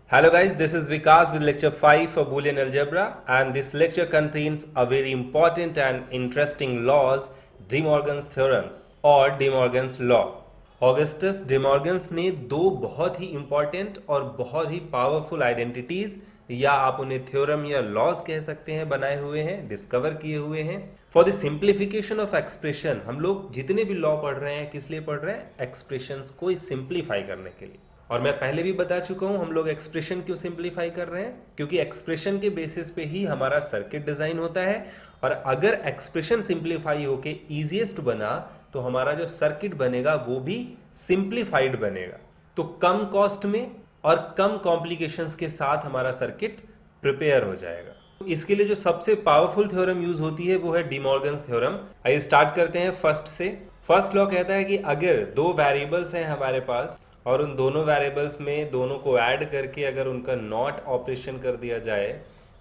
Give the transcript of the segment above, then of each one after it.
Hello guys, this is Vikas with lecture 5 for Boolean Algebra, and this lecture contains a very important and interesting laws, Demorgan's theorems or Demorgan's law. Augustus De Morgan's ने दो बहुत ही important और बहुत ही powerful identities या आप उन्हें theorem या laws कह सकते हैं बनाए हुए हैं, डिस्कवर किए हुए हैं for the simplification of expression. हम लोग जितने भी लॉ पढ़ रहे हैं किस लिए पढ़ रहे हैं? एक्सप्रेशंस को सिंप्लीफाई करने के लिए। और मैं पहले भी बता चुका हूं हम लोग एक्सप्रेशन क्यों सिंप्लीफाई कर रहे हैं, क्योंकि एक्सप्रेशन के बेसिस पे ही हमारा सर्किट डिजाइन होता है। और अगर एक्सप्रेशन सिंप्लीफाई होके इजीएस्ट बना तो हमारा जो सर्किट बनेगा वो भी सिंप्लीफाइड बनेगा, तो कम कॉस्ट में और कम कॉम्प्लिकेशंस के साथ हमारा सर्किट प्रिपेयर हो जाएगा। इसके लिए जो सबसे पावरफुल थ्योरम यूज होती है वो है डिमॉर्गन्स थ्योरम। आइए स्टार्ट करते हैं फर्स्ट से। फर्स्ट लॉ कहता है कि अगर दो वेरिएबल्स हैं हमारे पास और उन दोनों वेरिएबल्स में दोनों को ऐड करके अगर उनका नॉट ऑपरेशन कर दिया जाए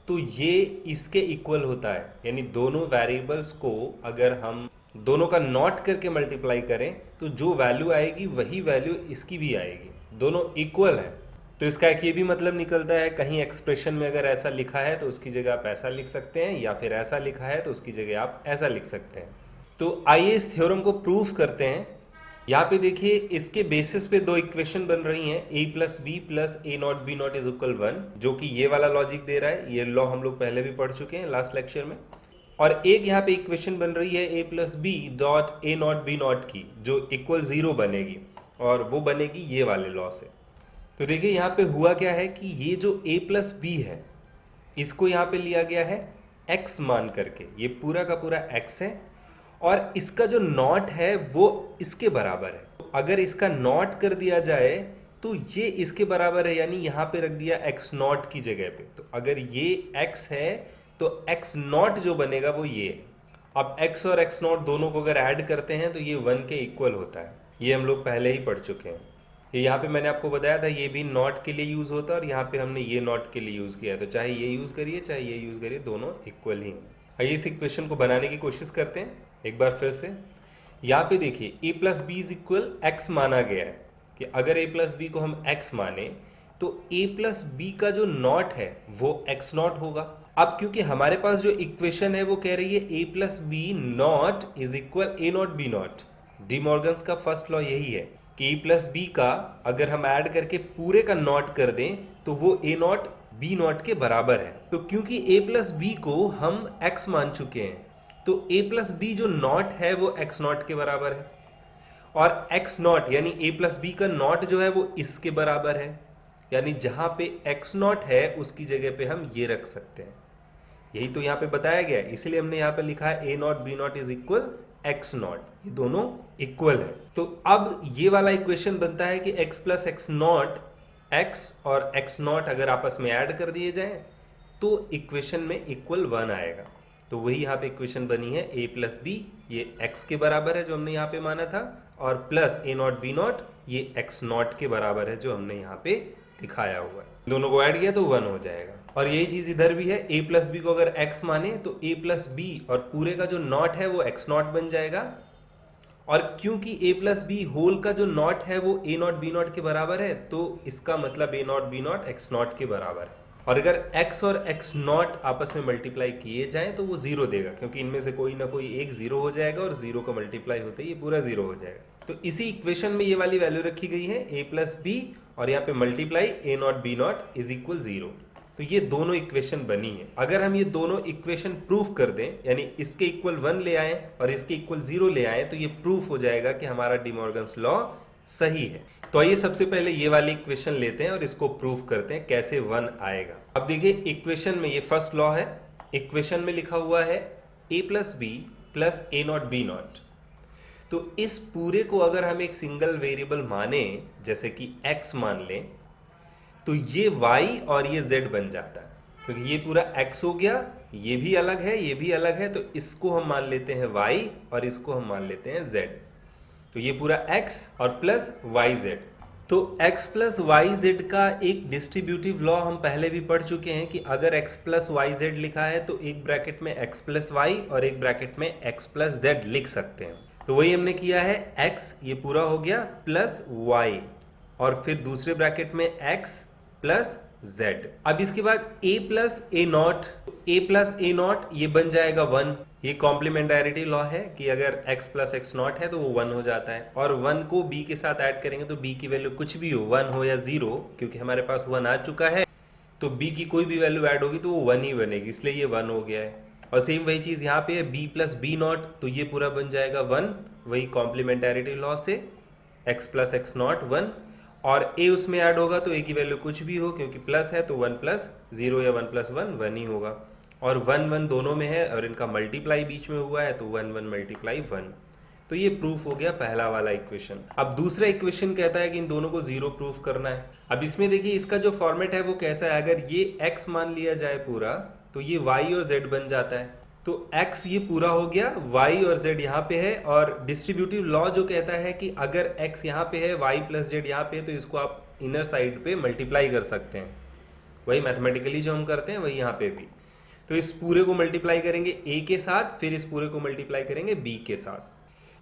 तो ये इसके इक्वल होता है। यानी दोनों वेरिएबल्स को अगर हम दोनों का नॉट करके मल्टीप्लाई करें तो जो वैल्यू आएगी वही वैल्यू इसकी भी आएगी, दोनों इक्वल है। तो इसका एक ये भी मतलब निकलता है कहीं एक्सप्रेशन में अगर ऐसा लिखा है तो उसकी जगह आप ऐसा लिख सकते हैं, या फिर ऐसा लिखा है तो उसकी जगह आप ऐसा लिख सकते हैं। तो आइए इस थ्योरम को प्रूव करते हैं। यहाँ पे देखिए इसके बेसिस पे दो इक्वेशन बन रही हैं, a plus B plus A not B not is equal 1, जो कि ये वाला लॉजिक दे रहा है। ये लॉ हम लोग पहले भी पढ़ चुके हैं लास्ट लेक्चर में। और एक यहाँ पे इक्वेशन बन रही है a plus B dot A not B not की, जो इक्वल 0 बनेगी, और वो बनेगी ये वाले लॉ से। तो देखिए यहाँ पे हुआ क्या है कि ये जो a प्लस बी है इसको यहाँ पे लिया गया है x मान करके, ये पूरा का पूरा x है, और इसका जो नॉट है वो इसके बराबर है। तो अगर इसका नॉट कर दिया जाए तो ये इसके बराबर है, यानी यहाँ पे रख दिया x नॉट की जगह पे। तो अगर ये x है तो x नॉट जो बनेगा वो ये है। अब x और x नॉट दोनों को अगर ऐड करते हैं तो ये 1 के इक्वल होता है। ये हम लोग पहले ही पढ़ चुके हैं। ये यहाँ पे मैंने आपको बताया था ये भी नॉट के लिए यूज होता है, और यहाँ पे हमने ये नॉट के लिए यूज किया है। तो चाहे ये यूज करिए चाहे ये यूज करिए, दोनों इक्वल ही हैं। आइए इस इक्वेशन को बनाने की कोशिश करते हैं एक बार फिर से। यहाँ पे देखिए a plus B is equal X माना गया है कि अगर a प्लस बी को हम x माने तो a प्लस बी का जो नॉट है वो x नॉट होगा। अब क्योंकि हमारे पास जो इक्वेशन है वो कह रही है a plus B not is equal A not B not. De Morgan's का फर्स्ट लॉ यही है कि a प्लस बी का अगर हम ऐड करके पूरे का नॉट कर दें तो वो a नॉट बी नॉट के बराबर है। तो क्योंकि a प्लस बी को हम x मान चुके हैं तो a प्लस बी जो नॉट है वो x नॉट के बराबर है, और x नॉट यानी a प्लस बी का नॉट जो है वो इसके बराबर है। यानी जहां पे x नॉट है उसकी जगह पे हम ये रख सकते हैं। यही तो यहाँ पे बताया गया है, इसलिए हमने यहाँ पे लिखा है a not B not is equal x not. ये दोनों इक्वल है। तो अब ये वाला इक्वेशन बनता है कि x plus x not, x और x नॉट अगर आपस में ऐड कर दिए जाए तो इक्वेशन में इक्वल 1 आएगा। तो वही यहाँ पे इक्वेशन बनी है a प्लस बी, ये x के बराबर है जो हमने यहाँ पे माना था, और plus A not B not ये x नॉट के बराबर है जो हमने यहाँ पे दिखाया हुआ है। दोनों को ऐड किया तो 1 हो जाएगा। और यही चीज इधर भी है, a प्लस बी को अगर x माने तो a प्लस बी और पूरे का जो नॉट है वो x नॉट बन जाएगा। और क्योंकि a प्लस बी होल का जो नॉट है वो a नॉट बी नॉट के बराबर है तो इसका मतलब a not B not x not के बराबर है। और अगर x और x नॉट आपस में मल्टीप्लाई किए जाएं तो वो 0 देगा, क्योंकि इनमें से कोई ना कोई एक 0 हो जाएगा और 0 का मल्टीप्लाई होते ही ये पूरा 0 हो जाएगा। तो इसी इक्वेशन में ये वाली वैल्यू रखी गई है a प्लस बी, और यहाँ पे multiply a not B not is equal 0। तो ये दोनों इक्वेशन बनी है। अगर हम ये दोनों इक्वेशन प्रूफ कर दें, यानी इसके इक्वल 1 ले आए और इसके इक्वल 0 ले आए, तो ये प्रूफ हो जाएगा कि हमारा डिमॉर्गन्स लॉ सही है। तो आइए सबसे पहले ये वाली इक्वेशन लेते हैं और इसको प्रूफ करते हैं कैसे 1 आएगा। अब देखिए इक्वेशन में ये फर्स्ट लॉ है, इक्वेशन में लिखा हुआ है a plus B plus A not B not. तो इस पूरे को अगर हम एक सिंगल वेरिएबल माने, जैसे कि x मान लें, तो ये y और ये z बन जाता है, क्योंकि ये पूरा x हो गया, ये भी अलग है ये भी अलग है, तो इसको हम मान लेते हैं y और इसको हम मान लेते हैं z। तो ये पूरा x और प्लस yz। तो x प्लस yz का एक डिस्ट्रीब्यूटिव लॉ हम पहले भी पढ़ चुके हैं कि अगर x प्लस yz लिखा है तो एक ब्रैकेट में x प्लस y और एक ब्रैकेट में x प्लस z लिख सकते हैं। तो वही हमने किया है, x ये पूरा हो गया प्लस y, और फिर दूसरे ब्रैकेट में x प्लस जेड। अब इसके बाद a plus A not, a plus A not ये बन जाएगा 1। ये कॉम्प्लीमेंटेरिटी लॉ है कि अगर x प्लस एक्स नॉट है तो वो 1 हो जाता है, और 1 को b के साथ ऐड करेंगे तो b की वैल्यू कुछ भी हो, 1 हो या 0, क्योंकि हमारे पास 1 आ चुका है तो b की कोई भी वैल्यू ऐड होगी तो वो 1 ही बनेगी, इसलिए ये 1 हो गया है। और सेम वही चीज़ यहाँ पे है b प्लस बी नॉट, तो ये पूरा बन जाएगा 1, वही कॉम्प्लीमेंटेरिटी लॉ से x प्लस एक्स नॉट 1, और a उसमें ऐड होगा तो a की वैल्यू कुछ भी हो, क्योंकि प्लस है तो 1 प्लस 0 या 1 प्लस 1 1 ही होगा, और 1 1 दोनों में है और इनका मल्टीप्लाई बीच में हुआ है तो 1 1 मल्टीप्लाई 1। तो ये प्रूफ हो गया पहला वाला इक्वेशन। अब दूसरा इक्वेशन कहता है कि इन दोनों को जीरो प्रूफ करना है। अब इसमें देखिए इसका जो फॉर्मेट है वो कैसा है, अगर ये x मान लिया जाए पूरा तो ये y और z बन जाता है, तो x ये पूरा हो गया, y और z यहाँ पे है, और डिस्ट्रीब्यूटिव लॉ जो कहता है कि अगर x यहाँ पे है y प्लस z यहाँ पे है तो इसको आप इनर साइड पे मल्टीप्लाई कर सकते हैं, वही मैथमेटिकली जो हम करते हैं वही यहाँ पे भी। तो इस पूरे को मल्टीप्लाई करेंगे a के साथ, फिर इस पूरे को मल्टीप्लाई करेंगे b के साथ।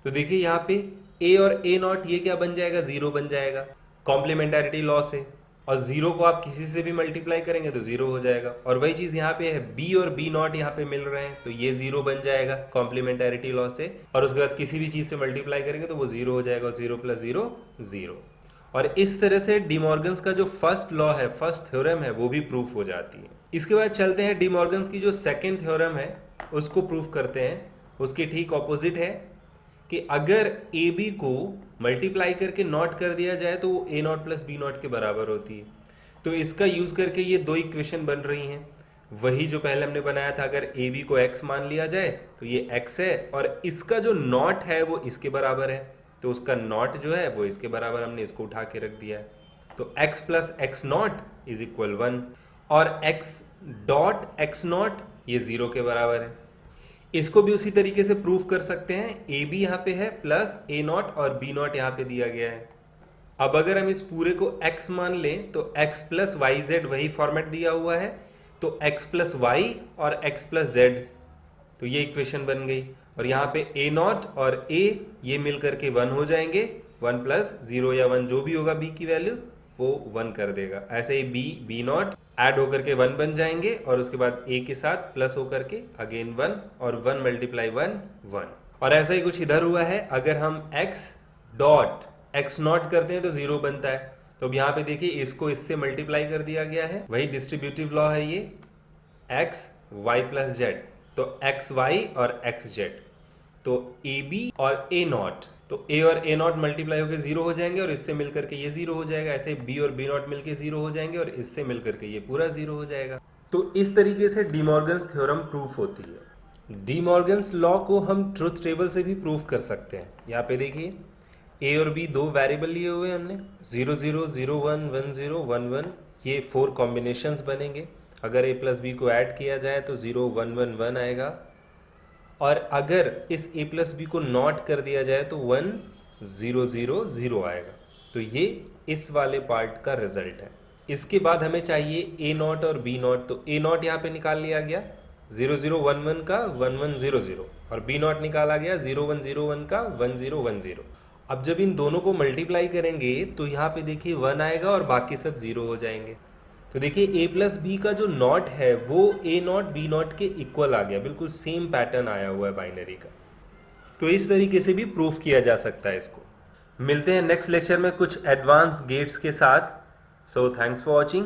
तो देखिए यहाँ पे a और a नॉट ये क्या बन जाएगा, 0 बन जाएगा कॉम्प्लीमेंटेरिटी लॉ से, और 0 को आप किसी से भी मल्टीप्लाई करेंगे तो 0 हो जाएगा। और वही चीज़ यहाँ पे है, b और b नॉट यहाँ पे मिल रहे हैं तो ये 0 बन जाएगा कॉम्प्लीमेंटेरिटी लॉ से, और उसके बाद किसी भी चीज़ से मल्टीप्लाई करेंगे तो वो 0 हो जाएगा, 0 प्लस 0 0। और इस तरह से डिमॉर्गन्स का जो फर्स्ट लॉ है, फर्स्ट थ्योरम है, वो भी प्रूफ हो जाती है। इसके बाद चलते हैं डिमॉर्गन्स की जो सेकेंड थ्योरम है उसको प्रूफ करते हैं। उसकी ठीक ऑपोजिट है कि अगर ए बी को मल्टीप्लाई करके नॉट कर दिया जाए तो वो ए नॉट प्लस बी नॉट के बराबर होती है। तो इसका यूज करके ये दो इक्वेशन बन रही हैं, वही जो पहले हमने बनाया था। अगर ए बी को x मान लिया जाए तो ये x है, और इसका जो नॉट है वो इसके बराबर है, तो उसका नॉट जो है वो इसके बराबर, हमने इसको उठा के रख दिया है। तो x plus x not is equal 1, और x डॉट एक्स नॉट ये 0 के बराबर है। इसको भी उसी तरीके से प्रूफ कर सकते हैं, ए बी यहाँ पे है प्लस ए नॉट और बी नॉट यहाँ पे दिया गया है। अब अगर हम इस पूरे को x मान लें तो x प्लस वाई जेड वही फॉर्मेट दिया हुआ है, तो x प्लस वाई और x प्लस जेड, तो ये इक्वेशन बन गई। और यहाँ पे a नॉट और a ये मिल करके 1 हो जाएंगे, 1 प्लस 0 या 1 जो भी होगा b की वैल्यू वो 1 कर देगा। ऐसे ही b नॉट ऐड होकर के 1 बन जाएंगे, और उसके बाद a के साथ प्लस होकर के अगेन 1, और 1 मल्टीप्लाई 1 1। और ऐसा ही कुछ इधर हुआ है, अगर हम x डॉट एक्स नॉट करते हैं तो 0 बनता है। तो अब यहाँ पे देखिए इसको इससे मल्टीप्लाई कर दिया गया है, वही डिस्ट्रीब्यूटिव लॉ है ये, x y प्लस जेड, तो एक्स वाई और एक्स जेड, तो ए बी और ए नॉट, तो a और a नॉट मल्टीप्लाई होकर 0 हो जाएंगे, और इससे मिलकर के ये 0 हो जाएगा। ऐसे b और b नॉट मिलकर 0 हो जाएंगे, और इससे मिलकर के ये पूरा 0 हो जाएगा। तो इस तरीके से डिमॉर्गन्स थ्योरम प्रूफ होती है। डिमॉर्गन्स लॉ को हम ट्रुथ टेबल से भी प्रूफ कर सकते हैं। यहाँ पे देखिए a और b दो वेरिएबल लिए हुए हैं हमने, 0 0 0 1 1 0 1 1, ये 4 कॉम्बिनेशंस बनेंगे। अगर a प्लस बी को ऐड किया जाए तो 0 1 1 1 आएगा, और अगर इस a प्लस बी को नॉट कर दिया जाए तो 1 0 0 0 आएगा। तो ये इस वाले पार्ट का रिजल्ट है। इसके बाद हमें चाहिए a नॉट और b नॉट, तो a नॉट यहाँ पे निकाल लिया गया, 0 0 1 1 का 1 1 0 0, और b नॉट निकाला गया 0 1 0 1 का 1 0 1 0। अब जब इन दोनों को मल्टीप्लाई करेंगे तो यहाँ पे देखिए 1 आएगा और बाकी सब 0 हो जाएंगे। तो देखिए a प्लस बी का जो नॉट है वो a नॉट बी नॉट के इक्वल आ गया, बिल्कुल सेम पैटर्न आया हुआ है बाइनरी का। तो इस तरीके से भी प्रूफ किया जा सकता है इसको। मिलते हैं नेक्स्ट लेक्चर में कुछ एडवांस गेट्स के साथ। So thanks for watching.